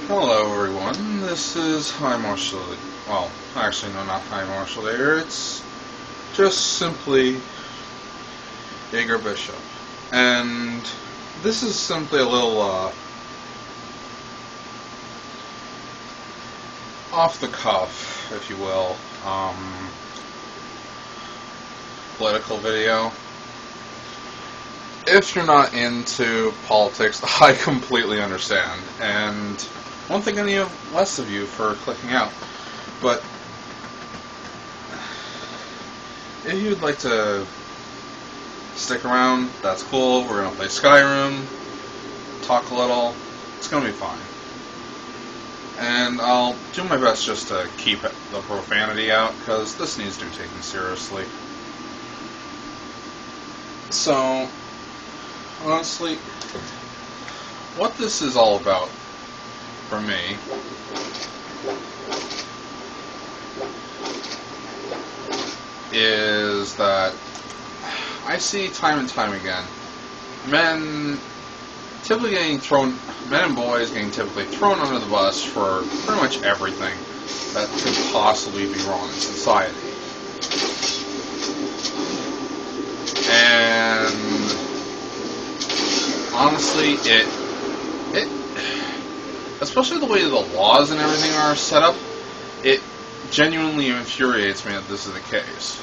Hello everyone, this is High Marshal, well, actually no, not High Marshal here, it's just simply Jaeger Bishop. And this is simply a little, off the cuff, if you will, political video. If you're not into politics, I completely understand, and won't think any less of you for clicking out. But if you'd like to stick around, that's cool. We're going to play Skyrim, talk a little, it's going to be fine. And I'll do my best just to keep the profanity out, because this needs to be taken seriously. So, honestly, what this is all about for me is that I see time and time again men and boys getting typically thrown under the bus for pretty much everything that could possibly be wrong in society. And honestly, it especially the way the laws and everything are set up, it genuinely infuriates me that this is the case.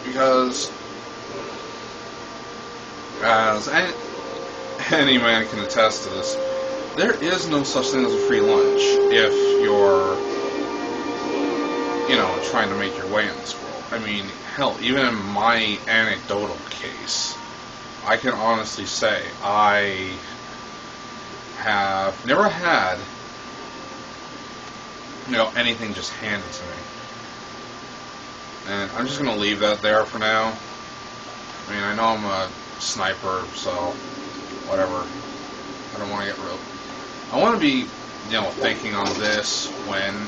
Because, as any man can attest to this, there is no such thing as a free lunch if you're, trying to make your way in this world. I mean, hell, even in my anecdotal case, I can honestly say I have never had, anything just handed to me. And I'm just going to leave that there for now. I mean, I know I'm a sniper, so whatever. I don't want to get real. I want to be, thinking on this when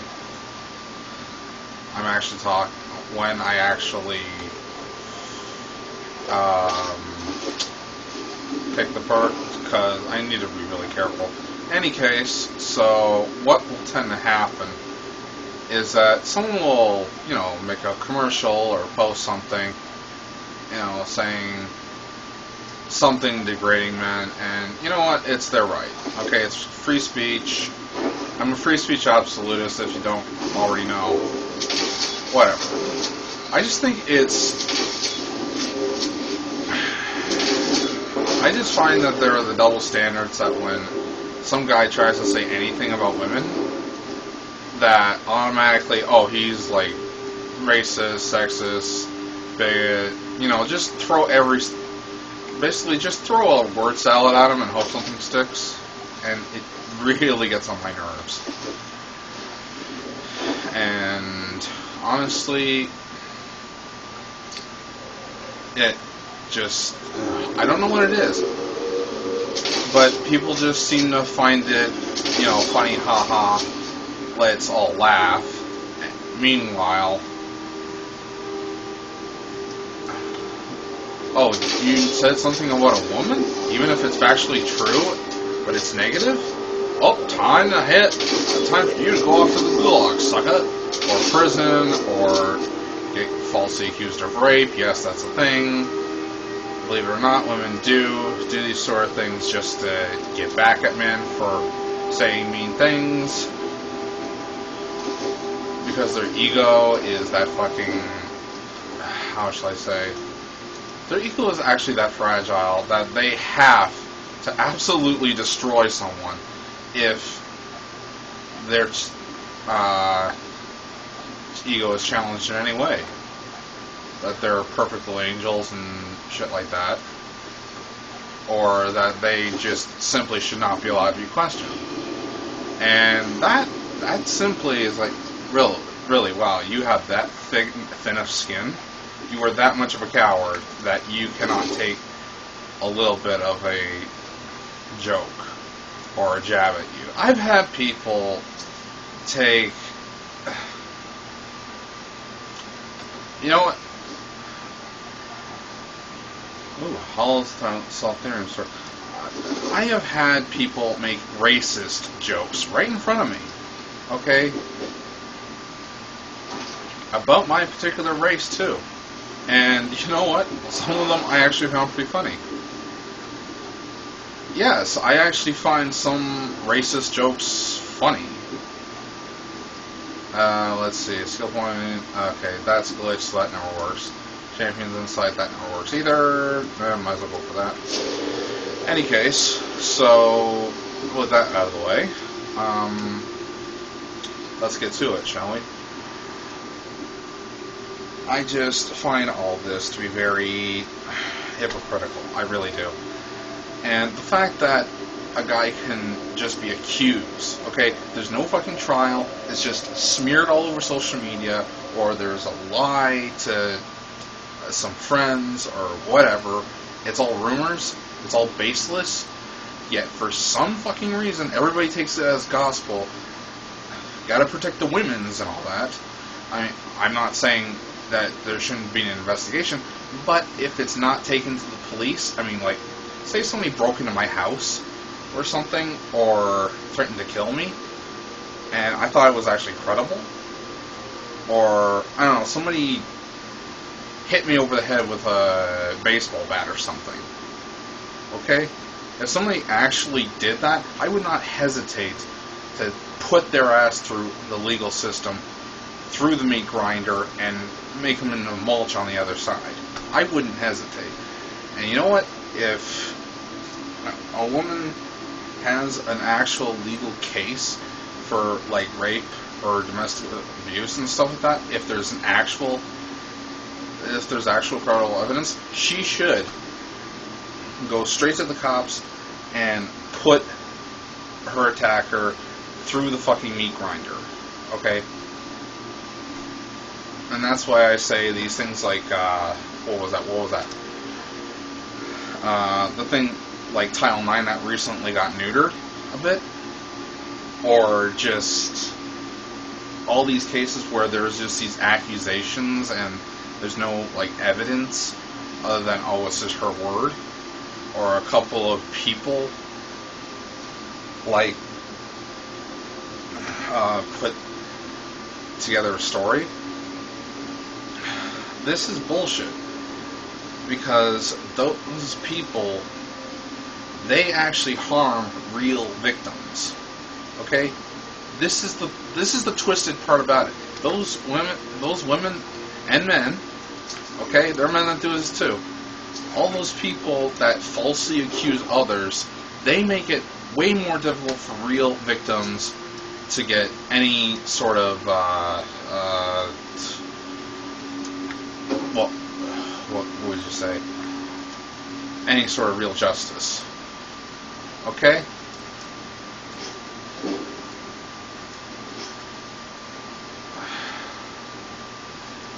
I'm actually when I actually pick the perk, because I need to be really careful. Any case, so what will tend to happen is that someone will, make a commercial or post something, saying something degrading men, and you know what, it's their right. Okay, it's free speech. I'm a free speech absolutist, if you don't already know. Whatever. I just think I just find that there are the double standards that when some guy tries to say anything about women, that automatically, he's like racist, sexist, bigot, just throw a word salad at him and hope something sticks. And it really gets on my nerves. And honestly, it just, I don't know what it is, but people just seem to find it, funny, haha, let's all laugh. Meanwhile, you said something about a woman? Even if it's factually true, but it's negative? Oh, time for you to go off to the gulag, sucker. Or prison, or get falsely accused of rape. Yes, that's a thing. Believe it or not, women do these sort of things just to get back at men for saying mean things. Because their ego is that fucking, how shall I say, their ego is actually that fragile that they have to absolutely destroy someone if their ego is challenged in any way. That they're perfect little angels and shit like that. Or that they just simply should not be allowed to be questioned. And that simply is like, really, wow, you have that thin of skin? You are that much of a coward that you cannot take a little bit of a joke or a jab at you. I've had people take, what? Ooh, hollow self-theorem. I have had people make racist jokes right in front of me, okay? About my particular race, too. And you know what? Some of them I actually found pretty funny. Yes, I actually find some racist jokes funny. Let's see, skill point, okay, that's glitch, so that never works. Champions Insight, that never works either. Might as well go for that. Any case, so with that out of the way, let's get to it, shall we? I just find all this to be very hypocritical. I really do. And the fact that a guy can just be accused, okay? There's no fucking trial. It's just smeared all over social media, or there's a lie to some friends or whatever. It's all rumors. It's all baseless. Yet for some fucking reason, everybody takes it as gospel. Gotta protect the women's and all that. I'm not saying that there shouldn't be an investigation, but if it's not taken to the police, I mean, like, say somebody broke into my house or something, or threatened to kill me, and I thought it was actually credible, or, I don't know, somebody hit me over the head with a baseball bat or something, okay? If somebody actually did that, I would not hesitate to put their ass through the legal system, through the meat grinder, and make them into mulch on the other side. I wouldn't hesitate. And you know what? If a woman has an actual legal case for, like, rape or domestic abuse and stuff like that, if there's actual credible evidence, she should go straight to the cops and put her attacker through the fucking meat grinder. Okay? And that's why I say these things like, what was that? The thing like Title IX that recently got neutered a bit, or just all these cases where there's just these accusations and there's no, like, evidence other than, oh, it's just her word, or a couple of people, like, put together a story. This is bullshit, because those people, they actually harm real victims. Okay? This is the twisted part about it. Those women and men, okay, there are men that do this too. All those people that falsely accuse others, they make it way more difficult for real victims to get any sort of what would you say? Any sort of real justice. Okay?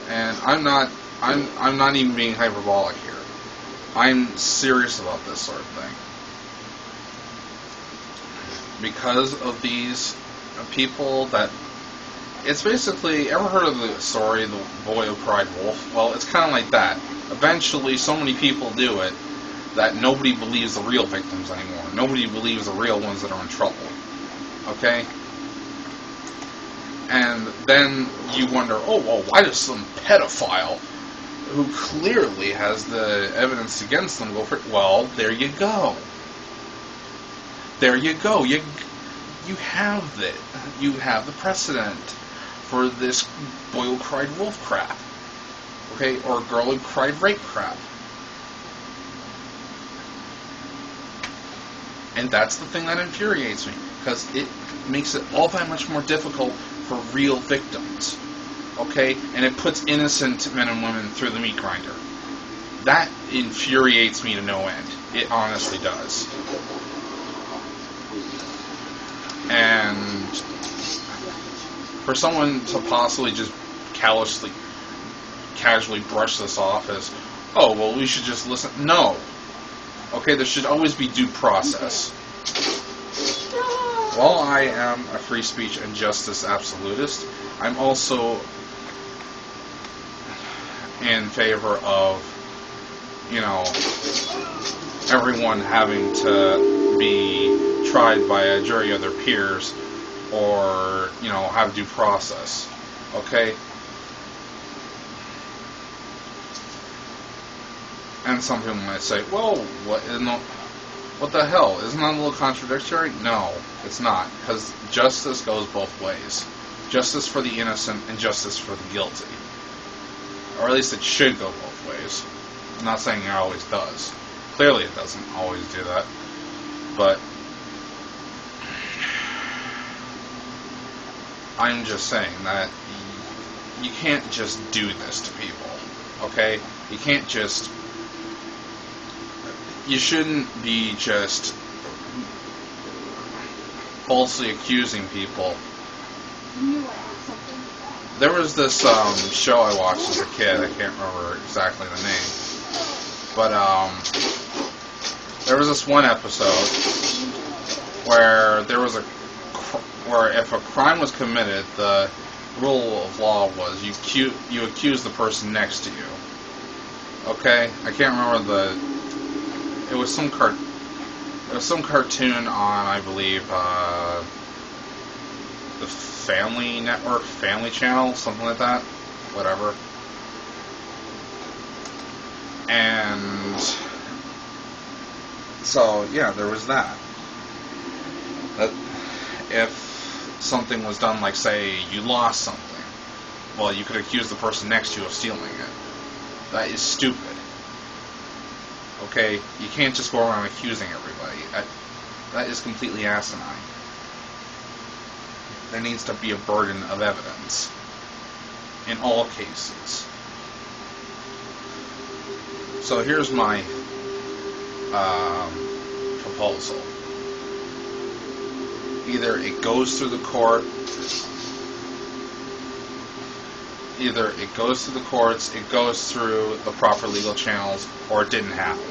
And I'm not even being hyperbolic here. I'm serious about this sort of thing. Because of these people that... It's basically... Ever heard of the story, The Boy Who Cried Wolf? Well, it's kind of like that. Eventually, so many people do it that nobody believes the real victims anymore. Nobody believes the real ones that are in trouble. Okay? And then you wonder, oh, well, why does some pedophile who clearly has the evidence against them go for it? Well, there you go. There you go. You have it. You have the precedent for this boy who cried wolf crap. Okay? Or girl who cried rape crap. And that's the thing that infuriates me, because it makes it all that much more difficult for real victims. Okay? And it puts innocent men and women through the meat grinder. That infuriates me to no end. It honestly does. And for someone to possibly just casually brush this off as, oh, well, we should just listen. No. Okay, there should always be due process. While I am a free speech and justice absolutist, I'm also in favor of, everyone having to be tried by a jury of their peers or, have due process. Okay? And some people might say, well, what the hell? Isn't that a little contradictory? No, it's not, because justice goes both ways. Justice for the innocent and justice for the guilty. Or at least it should go both ways. I'm not saying it always does. Clearly it doesn't always do that. But I'm just saying that you can't just do this to people. Okay? You can't just... You shouldn't be just falsely accusing people. There was this show I watched as a kid. I can't remember exactly the name, but there was this one episode where where if a crime was committed, the rule of law was you accuse the person next to you. Okay, I can't remember It was some cartoon on, I believe, the Family Network, Family Channel, something like that. Whatever. And so, yeah, there was that. That if something was done, like, say, you lost something, well, you could accuse the person next to you of stealing it. That is stupid. Okay, you can't just go around accusing everybody. That is completely asinine. There needs to be a burden of evidence in all cases. So here's my proposal. Either it goes through the courts, it goes through the proper legal channels, or it didn't happen.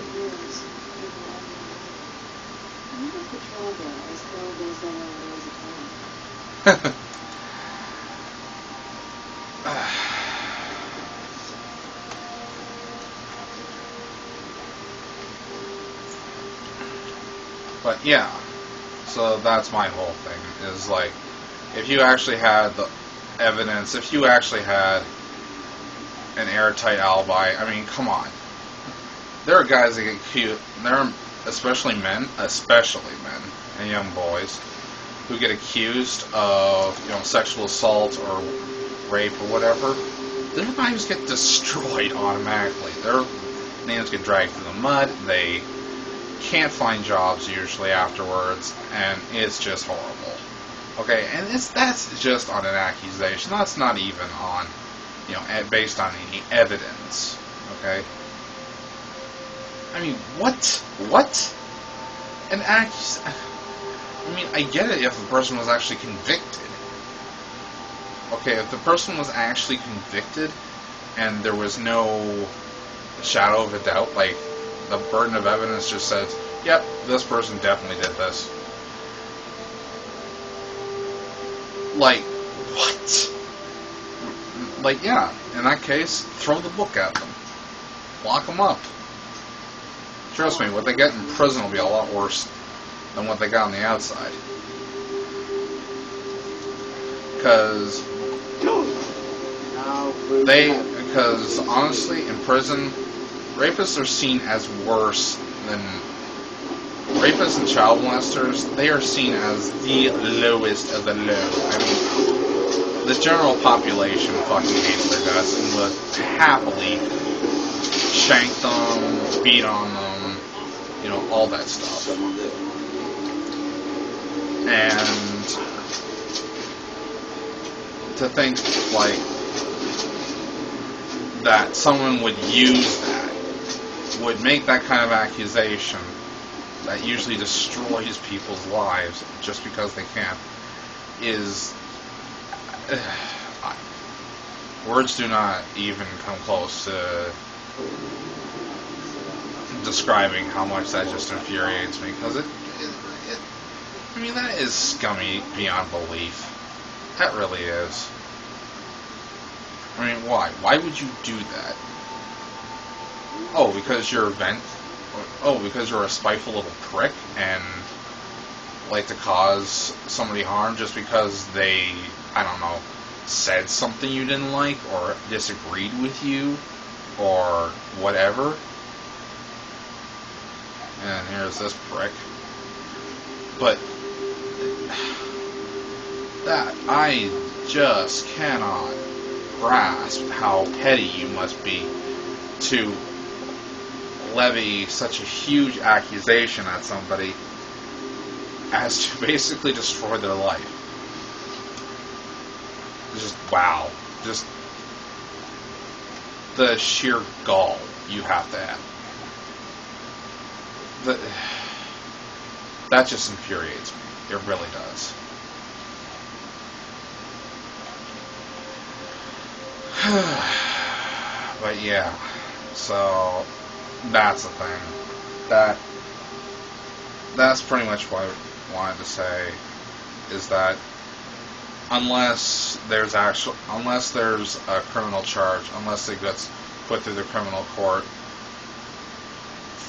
But yeah, so that's my whole thing, is like, if you actually had the evidence, if you actually had an airtight alibi, I mean, come on. There are guys that get accused, there are especially men and young boys who get accused of, sexual assault or rape or whatever. Their lives get destroyed automatically. Their names get dragged through the mud. They can't find jobs usually afterwards, and it's just horrible. Okay, and that's just on an accusation. That's not even on, based on any evidence. Okay. I mean, what? An accusation? I mean, I get it if the person was actually convicted. Okay, if the person was actually convicted and there was no shadow of a doubt, like the burden of evidence just says, yep, this person definitely did this. Like, what? Like, yeah, in that case, throw the book at them. Lock them up. Trust me, what they get in prison will be a lot worse than what they got on the outside. Because honestly, in prison, rapists are seen as worse than rapists and child molesters. They are seen as the lowest of the low. I mean, the general population fucking hates their guts and would happily shank them, beat on them, all that stuff. And to think, like, that someone would use that, would make that kind of accusation that usually destroys people's lives just because they can, is... words do not even come close to describing how much that just infuriates me, because I mean, that is scummy beyond belief. That really is. I mean, why? Why would you do that? Oh, because you're oh, because you're a spiteful little prick and like to cause somebody harm just because they, I don't know, said something you didn't like or disagreed with you or whatever. And here's this prick. But that, I just cannot grasp how petty you must be to levy such a huge accusation at somebody as to basically destroy their life. Just wow. Just the sheer gall you have to have. That just infuriates me. It really does. But yeah, so that's the thing. That's pretty much what I wanted to say, is that unless there's a criminal charge, unless it gets put through the criminal court,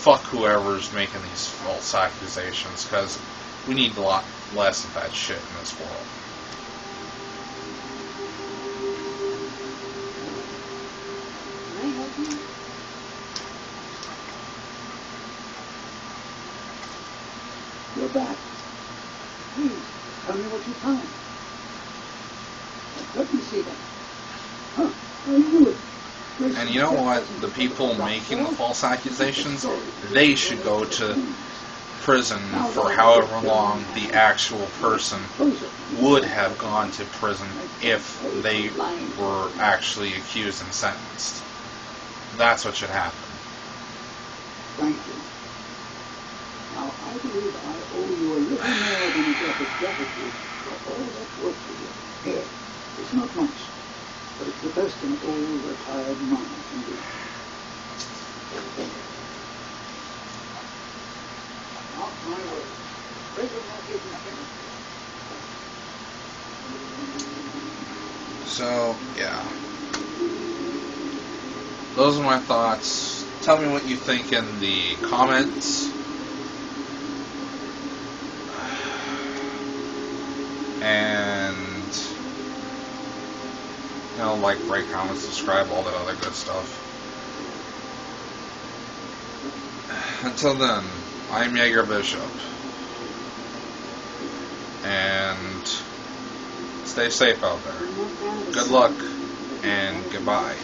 fuck whoever's making these false accusations, because we need a lot less of that shit in this world. Can I help you? You're back. Please, tell me what you found. Let me see that. Huh, I knew it. And you know what? The people making the false accusations, they should go to prison for however long the actual person would have gone to prison if they were actually accused and sentenced. That's what should happen. Thank you. Now, I believe I owe you a little more than a debt of gratitude for all that work you did. Here, it's not much, but it's the best an old retired miner can do. Not my word. Prison won't give me finished. So, yeah. Those are my thoughts. Tell me what you think in the comments. And, you know, like, rate, comment, subscribe, all that other good stuff. Until then, I'm Jaeger Bishop. And stay safe out there. Good luck, and goodbye.